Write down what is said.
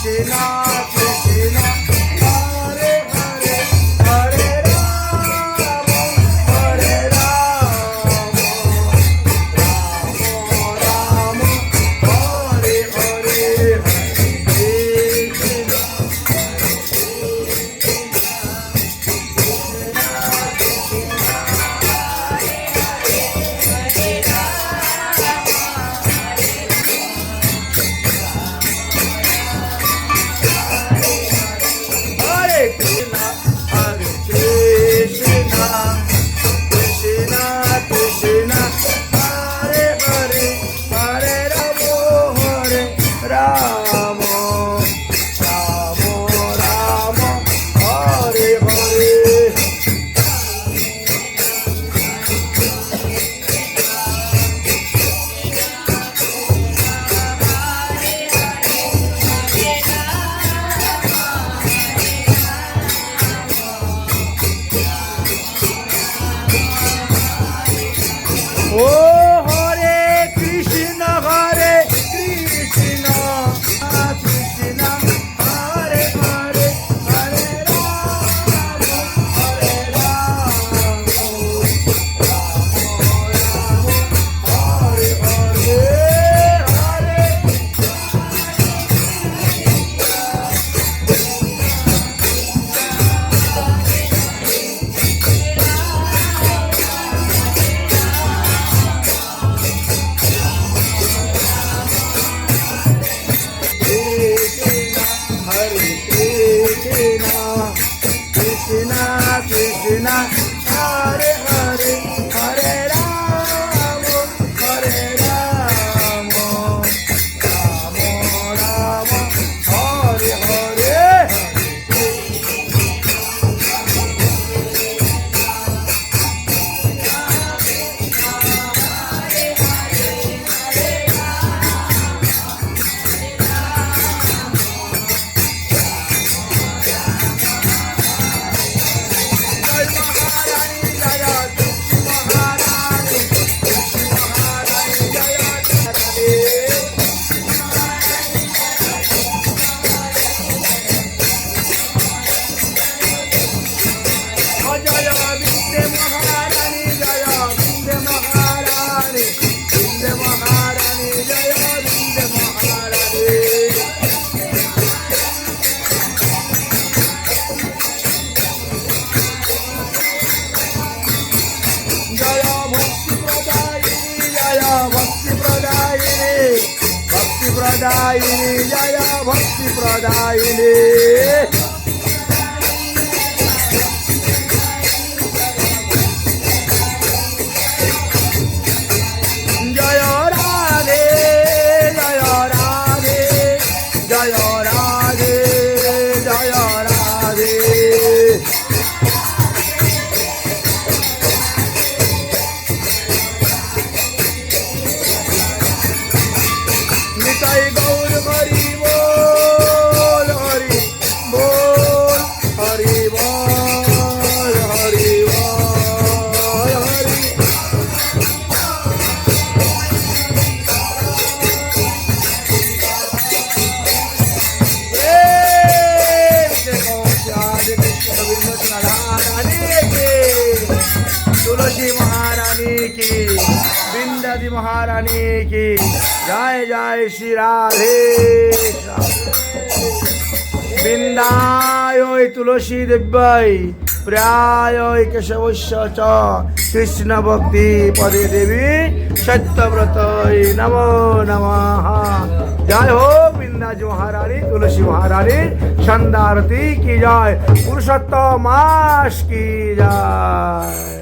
Krishna Krishna Hare Hare Hare Rama Hare Rama Rama Hare Hare Oh, Hare Krishna, Hare Krishna, Krishna, Hare Hare, Hare Rama, Hare Rama, Hare Hare, Hare. Krishna Krishna Hare Hare Hare Rama Hare Rama Rama Rama Hare Hare Pradaini Jaya Bhakti Pradaini Jaya Radhe Jaya Radhe Jaya Radhe Jaya Radhe Nitai Gaur Hari Bol Hari Bol Hari Bol Hari Bol Hari तुलसी महारानी की बिंदादी महारानी की जय जय श्री राधे बिंदाय तुलसी दिव्यै प्रियाय केशवस्य च कृष्ण भक्ति पदे देवी सत्यव्रत नमो नमः जय हो बिंदाजी महारानी तुलसी महारानी संदारती की जय पुरुषोत्तम मास की जय।